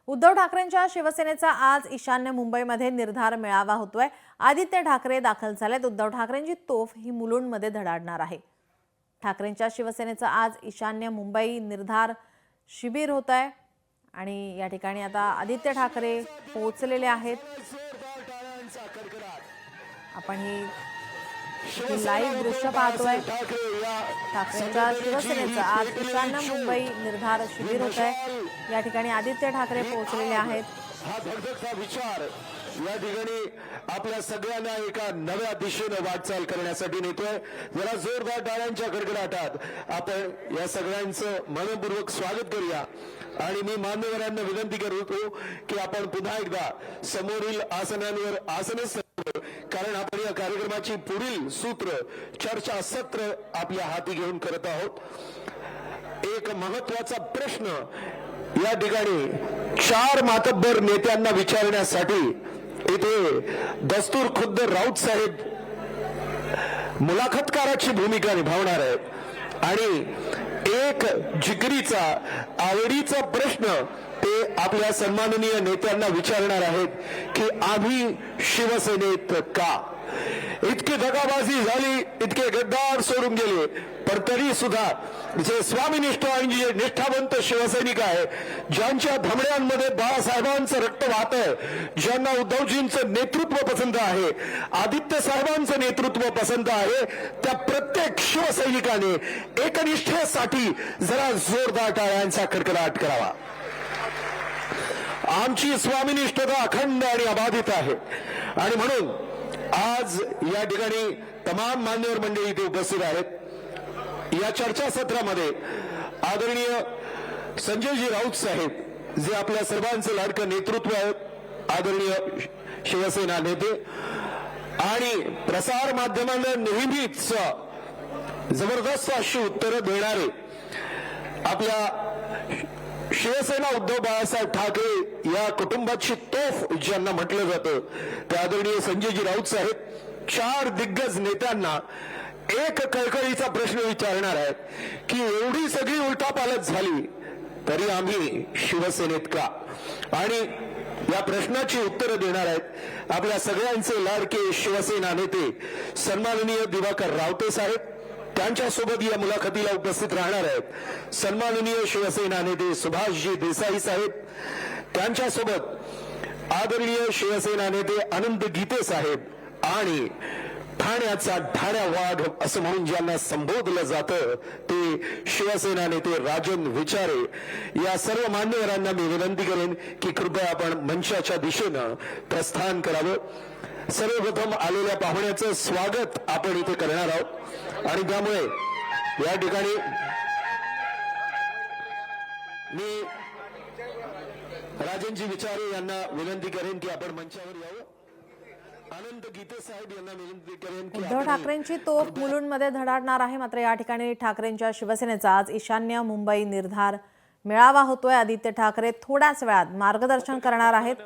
उद्धव ठाकरेंच्या शिवसेनेचा आज ईशान्य मुंबईमध्ये निर्धार मेळावा होतोय। आदित्य ठाकरे दाखल झालेत। उद्धव ठाकरेंची तोफ ही मुलुंडमध्ये धडाडणार आहे। ठाकरेंच्या शिवसेनेचा आज ईशान्य मुंबई निर्धार शिबिर होत आहे आणि या ठिकाणी आता आदित्य ठाकरे पोहोचलेले आहेत। आपण ही लाईव्ह दृश्य पाहतोय। ठाकरेंच्या शिवसेनेचा आज ईशान्य मुंबई निर्धार शिबिर होत आहे। या ठिकाणी आदित्य ठाकरे पोहोचलेले आहेत। हा धडधडता विचार या ठिकाणी आपल्या सगळ्यांना एका नव्या दिशेने वाटचाल करण्यासाठी नेतोय। जरा जोरदार टाळ्यांच्या गडगडाटात आपण या सगळ्यांचं मनपूर्वक स्वागत करूया आणि मी मान्यवरांना विनंती करतो की आपण पुन्हा एकदा समोरील आसनांवर आसने, कारण आपण या कार्यक्रमाची पुढील सूत्र चर्चा सत्र आपल्या हाती घेऊन करत आहोत। एक महत्त्वाचा प्रश्न या ठिकाणी 4 मातब्बर नेत्यांना विचारण्यासाठी इथे दस्तूर खुद्द राऊत साहेब मुलाखतकाराची भूमिका निभावणार आहेत आणि एक जिगरीचा आवडीचा प्रश्न ते आपल्या सन्माननीय नेत्यांना विचारणार आहेत की आम्ही शिवसेनेत का? इतकी दगाबाजी झाली, इतके गद्दार सोडून गेले, पण तरी सुद्धा जे स्वामीनिष्ठ आणि जे निष्ठावंत शिवसैनिक आहे, ज्यांच्या धमड्यांमध्ये बाळासाहेबांचं रक्त वाहतंय, ज्यांना उद्धवजींचं नेतृत्व पसंत आहे, आदित्य साहेबांचं नेतृत्व पसंत आहे, त्या प्रत्येक शिवसैनिकाने एकनिष्ठेसाठी जरा जोरदार टाळ्यांचा कडकडाट करावा। आमची स्वामीनिष्ठता अखंड आणि अबाधित आहे आणि म्हणून आज या ठिकाणी तमाम मान्यवर मंडळी इथे उपस्थित आहेत। या चर्चा सत्रामध्ये आदरणीय संजयजी राऊत साहेब जे आपल्या सर्वांचं लाडकं नेतृत्व आहेत, आदरणीय शिवसेना नेते आणि प्रसार माध्यमांना नेहमीच जबरदस्त अशी उत्तरं देणारे आपल्या शिवसेना उद्धव बाळासाहेब ठाकरे या कुटुंबाची तोफ ज्यांना म्हटलं जातं ते आदरणीय संजयजी राऊत साहेब 4 दिग्गज नेत्यांना एक कळकळीचा प्रश्न विचारणार आहेत की एवढी सगळी उलटापालट झाली तरी आम्ही शिवसेनेत का? आणि या प्रश्नाची उत्तरं देणार आहेत आपल्या सगळ्यांचे लाडके शिवसेना नेते सन्माननीय दिवाकर रावते साहेब। त्यांच्यासोबत या मुलाखतीला उपस्थित राहणार आहेत सन्माननीय शिवसेना नेते सुभाषजी देसाई साहेब। त्यांच्यासोबत आदरणीय शिवसेना नेते अनंत गीते साहेब आणि ठाण्याचा ठाण्या वाघ असं म्हणून ज्यांना संबोधलं जातं ते शिवसेना नेते राजन विचारे। या सर्व मान्यवरांना मी विनंती करेन की कृपया आपण मंचाच्या दिशेनं प्रस्थान करावं। सर्वप्रथम आलेल्या पाहुण्याचं स्वागत आपण इथे करणार आहोत आणि त्यामुळे या ठिकाणी मी राजनजी विचारे यांना विनंती करेन की आपण मंचावर यावं। अनंत गीते साहेब यांना विनंती करेन की उद्धव ठाकरेंची तोफ मुलुंडमध्ये धडाडणार आहे। मात्र या ठिकाणी ठाकरेंच्या शिवसेनेचा आज ईशान्य मुंबई निर्धार मेळावा होतोय। आदित्य ठाकरे थोड्याच वेळात मार्गदर्शन करणार आहेत।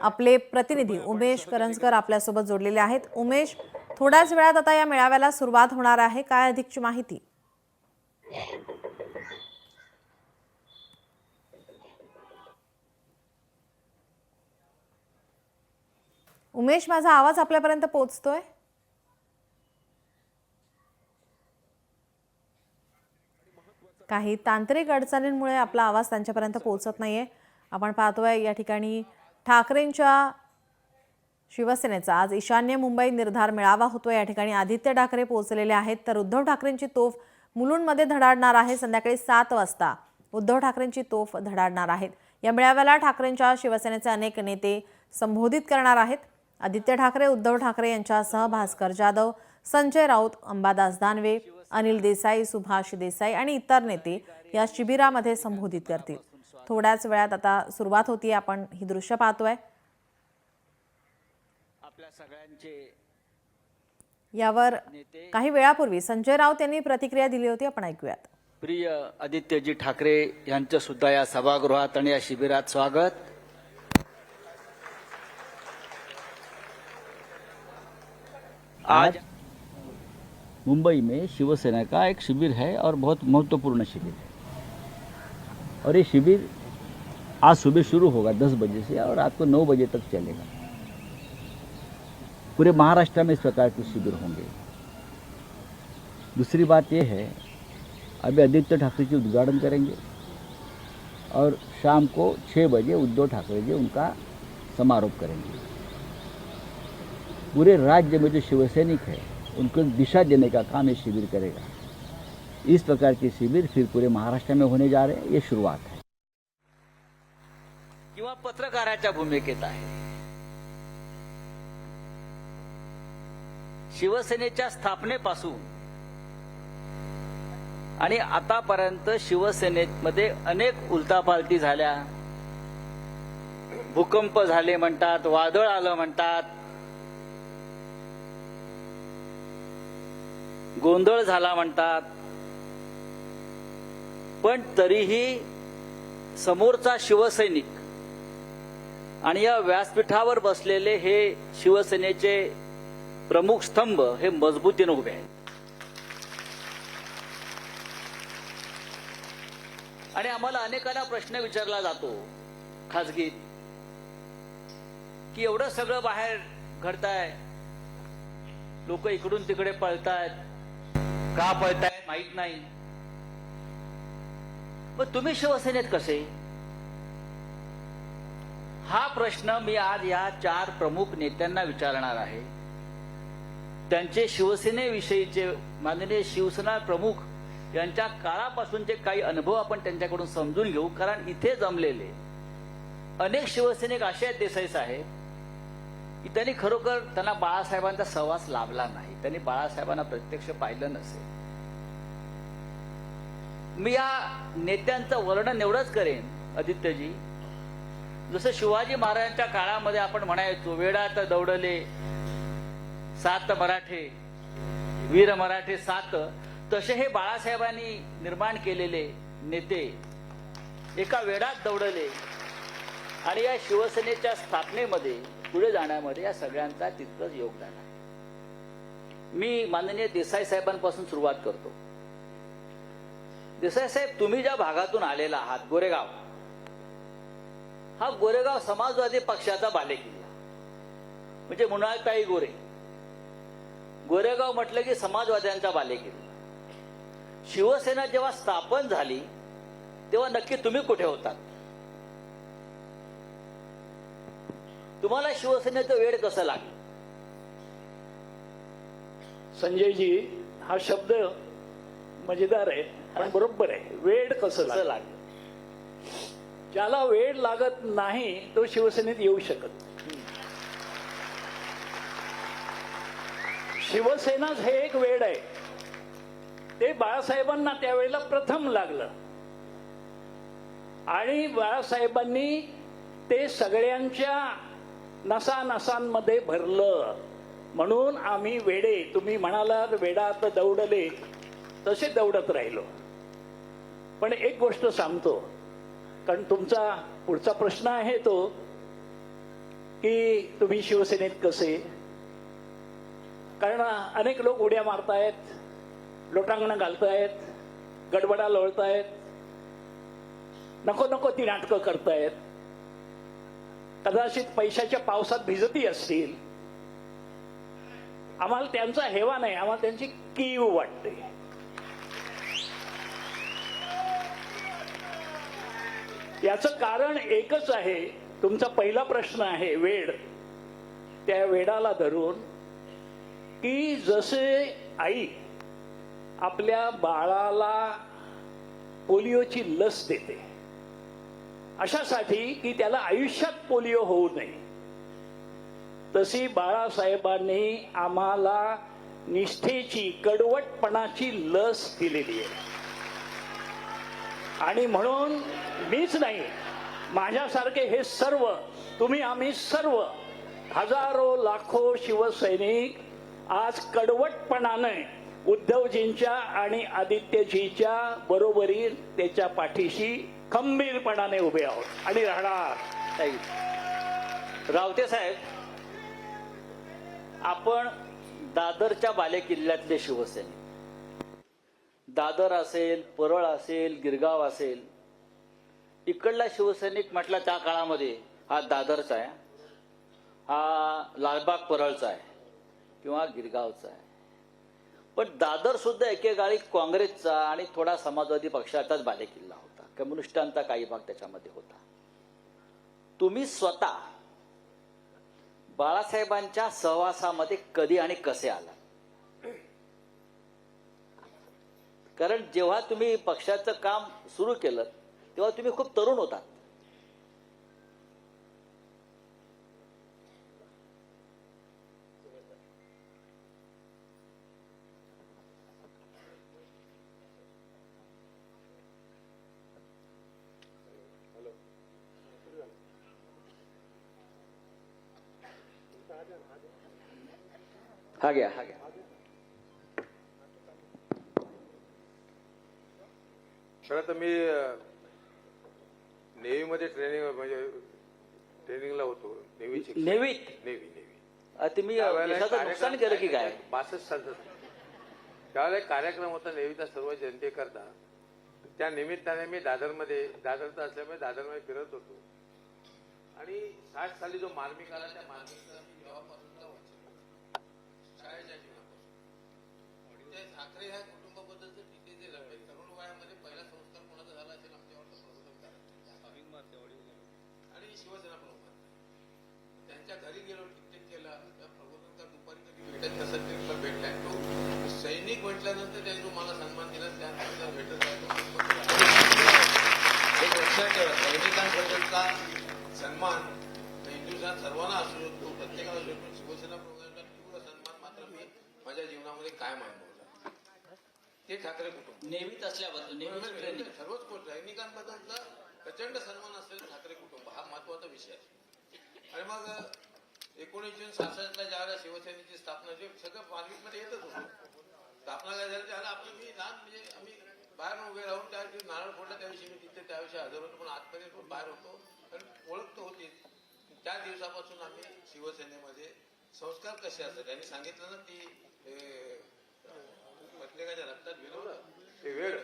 आपले प्रतिनिधी उमेश करंजकर आपल्यासोबत जोडलेले आहेत। उमेश, थोड्याच वेळात आता या मेळाव्याला सुरुवात होणार आहे, काय अधिकची माहिती? उमेश, माझा आवाज आपल्यापर्यंत पोहोचतोय? काही तांत्रिक अडचणींमुळे आपला आवाज त्यांच्यापर्यंत पोहोचत नाहीये। आपण पाहतोय या ठिकाणी ठाकरेंच्या शिवसेनेचा आज ईशान्य मुंबई निर्धार मेळावा होतोय। या ठिकाणी आदित्य ठाकरे पोहोचलेले आहेत तर उद्धव ठाकरेंची तोफ मुलुंडमध्ये धडाडणार आहे। संध्याकाळी 7 वाजता उद्धव ठाकरेंची तोफ धडाडणार आहेत। या मेळाव्याला ठाकरेंच्या शिवसेनेचे अनेक नेते संबोधित करणार आहेत। आदित्य ठाकरे, उद्धव ठाकरे यांच्यासह भास्कर जाधव, संजय राऊत, अंबादास दानवे, अनिल देसाई, सुभाष देसाई आणि इतर नेते या शिबिरामध्ये संबोधित करतील। थोड्याच वेळात आता सुरुवात होती। आपण ही दृश्य पाहतोय। यावर काही वेळापूर्वी संजय राऊत यांनी प्रतिक्रिया दिली होती, आपण ऐकूयात। प्रिय आदित्यजी ठाकरे यांचं सुद्धा या सभागृहात आणि या शिबिरात स्वागत। आज मुंबई में शिवसेना का एक शिविर है और बहुत महत्वपूर्ण शिविर है और ये शिविर आज सुबह शुरू होगा 10 बजे से और रात को 9 बजे तक चलेगा। पूरे महाराष्ट्र में इस प्रकार के शिविर होंगे। दूसरी बात यह है, अभी आदित्य ठाकरे जी उद्घाटन करेंगे और शाम को 6 बजे उद्धव ठाकरे जी उनका समारोह करेंगे। पूरे राज्य में जो शिवसैनिक है उनको दिशा देने का काम ये शिविर करेगा। इस प्रकार के शिविर फिर पूरे महाराष्ट्र में होने जा रहे हैं, ये शुरुआत है। किंवा पत्रकाराच्या भूमिकेत आहे। शिवसेनेच्या स्थापनेपासून आणि आतापर्यंत शिवसेनेमध्ये अनेक उलटापालटी झाल्या, भूकंप झाले म्हणतात, वादळ आलं म्हणतात, गोंधळ झाला म्हणतात, पण तरीही समोरचा शिवसैनिक आणि या व्यासपीठावर बसलेले हे शिवसेनेचे प्रमुख स्तंभ हे मजबूतीने उभे आहेत। आणि आम्हाला अनेकांना प्रश्न विचारला जातो खासगीत की एवढं सगळं बाहेर घडतंय, लोक इकडून तिकडे पळतायत, का पळतायत माहित नाही, मग तुम्ही शिवसेनेत कसे? हा प्रश्न मी आज या 4 प्रमुख नेत्यांना विचारणार आहे। त्यांचे शिवसेनेविषयीचे माननीय शिवसेना प्रमुख यांच्या काळापासूनचे काही अनुभव आपण त्यांच्याकडून समजून घेऊ। कारण इथे जमलेले अनेक शिवसैनिक असे आहेत देसाई साहेब की त्यांनी खरोखर त्यांना बाळासाहेबांचा सहवास लाभला नाही, त्यांनी बाळासाहेबांना प्रत्यक्ष पाहिलं नसेल। मी या नेत्यांचं वर्णन एवढंच करेन आदित्यजी, जसं शिवाजी महाराजांच्या काळामध्ये आपण म्हणायचो वेडात दौडले 7 मराठे, वीर मराठे 7, तसे हे बाळासाहेबांनी निर्माण केलेले नेते एका वेडात दौडले आणि या शिवसेनेच्या स्थापनेमध्ये पुढे जाण्यामध्ये या सगळ्यांचा तितकंच योगदान आहे। मी माननीय देसाई साहेबांपासून सुरुवात करतो। देसाई साहेब, तुम्ही ज्या भागातून आलेला आहात, गोरेगाव, हा गोरेगाव समाजवादी पक्षाचा बालेकिल्ला, म्हणजे मृणालताई गोरे, गोरेगाव म्हटलं की समाजवाद्यांचा बालेकिल्ला। शिवसेना जेव्हा स्थापन झाली तेव्हा नक्की तुम्ही कुठे होतात? तुम्हाला शिवसेनेचं वेड कसं लागलं? संजयजी, हा शब्द मजेदार आहे पण बरोबर आहे। वेड कसं लागलं? ज्याला वेड लागत नाही तो शिवसेनेत येऊ शकत नाही। शिवसेनाच हे एक वेड आहे, ते बाळासाहेबांना त्यावेळेला प्रथम लागलं आणि बाळासाहेबांनी ते सगळ्यांच्या नसानसांमध्ये भरलं, म्हणून आम्ही वेडे, तुम्ही म्हणालात वेडात दौडले, तसे दौडत राहिलो। पण एक गोष्ट सांगतो, कारण तुमचा पुढचा प्रश्न आहे तो की तुम्ही शिवसेनेत कसे, कारण अनेक लोक उड्या मारतायत, लोटांगण घालतायत, गडबडा लोळतायत, नको नको ती नाटकं करतायत, कदाचित पैशाच्या पावसात भिजती असतील। आम्हाला त्यांचा हेवा नाही, आम्हाला त्यांची कीव वाटते। याचं कारण एकच आहे, तुमचा पहिला प्रश्न आहे वेड, त्या वेडाला धरून की जसे आई आपल्या बाळाला पोलिओची लस देते अशासाठी की त्याला आयुष्यात पोलिओ होऊ नये, तशी बाळासाहेबांनी आम्हाला निष्ठेची, कडवटपणाची लस दिलेली आहे। आणि म्हणून मीच नाही, माझ्यासारखे हे सर्व, तुम्ही आम्ही सर्व हजारो लाखो शिवसैनिक आज कडवटपणाने उद्धवजींच्या आणि आदित्यजीच्या बरोबरीत त्याच्या पाठीशी खंबीरपणाने उभे आहोत आणि राहणार। रावते साहेब, आपण दादरच्या बालेकिल्ल्यातले शिवसैनिक, दादर असेल, परळ असेल, गिरगाव असेल, इकडला शिवसैनिक म्हटला त्या काळामध्ये हा दादरचा आहे, हा लालबाग परळचा आहे किंवा गिरगावचा आहे. पण दादर सुद्धा एकेकाळी काँग्रेसचा आणि थोडा समाजवादी पक्षाचाच बालेकिल्ला होता. कम्युनिस्टांचा काही भाग त्याच्यामध्ये होता. तुम्ही स्वतः बाळासाहेबांच्या सहवासामध्ये कधी आणि कसे आला? कारण जेव्हा तुम्ही पक्षाचं काम सुरू केलं तेव्हा तुम्ही खूप तरुण होतात. हा घ्या. खरं तर मी नेव्हीमध्ये ट्रेनिंगला होतो. नेव्हीत नेव्ही तुम्ही देशाचं नुकसान केलं की काय? 62 सालचा त्यावेळेला एक कार्यक्रम होता नेव्हीचा सर्व जनतेकरता. त्या निमित्ताने मी दादरचा असल्यामुळे दादरमध्ये फिरत होतो आणि 60 साली जो मार्मिक आला त्या मार्मिकचा मी तेव्हापासूनचा वाचला शाळेच्या जीवनापासून. त्या ठाकरे ह्या कुटुंबाबद्दलचं तिथे जे तरुण वयामध्ये पहिला संस्कार कोणाचा झाला असेल आमच्यावर आणि शिवसेना प्रमुख त्यांच्या घरी गेलो, टिकटेक केला. त्या प्रबोधनकार दुपारी कधी भेटत नसेल तरी पण भेटलाय. तो सैनिक म्हटल्यानंतर त्यांनी जो मला सन्मान दिला त्यानंतर भेटत राहतो. एक लक्षात ठेवा, सैनिकांबद्दलचा सन्मान हिंदुस्थान सर्वांना असू शकतो, प्रत्येकाला असू शकतो. शिवसेना प्रमुखांचा तीव्र सन्मान मात्र मी माझ्या जीवनामध्ये कायम अनुभवला. ते ठाकरे कुटुंब नेव्हीत असल्यावर सर्वच गोष्ट सैनिकांबद्दलचा प्रचंड सन्मान असलेलं ठाकरे कुटुंब हा महत्वाचा विषय आहे. आणि मग 19 जून 66ला ज्यावेळेला शिवसेनेची स्थापना जे सगळं मार्मिकमध्ये येतच होतं. स्थापना काय झाली त्याला आपलं मी लहान म्हणजे आम्ही बाहेर उभे राहून त्या दिवशी नारळ फोडला त्याविषयी मी तिथे त्याविषयी हजर होतो, पण आतमध्ये बाहेर होतो कारण ओळखतो होती. त्या दिवसापासून आम्ही शिवसेनेमध्ये संस्कार कसे असतात त्यांनी सांगितलं ना, ती प्रत्येकाच्या रक्तात विनवलं ते वेळ.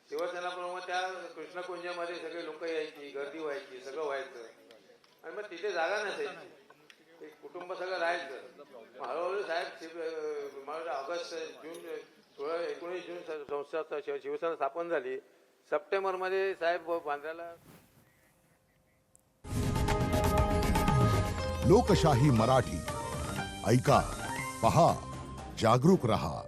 शिवसेना प्रमुख त्या कृष्णकुंजामध्ये सगळे लोक यायची, गर्दी व्हायची, सगळं व्हायचं आणि मग तिथे जागा नसायची. एक कुटुंब सगळं राहायचं. हळूहळू साहेब मला ऑगस्ट जून 19 जून संस्था शिवसेना स्थापन झाली. सप्टेंबरमध्ये साहेब बांद्र्याला. लोकशाही मराठी ऐका, पहा, जागरूक रहा.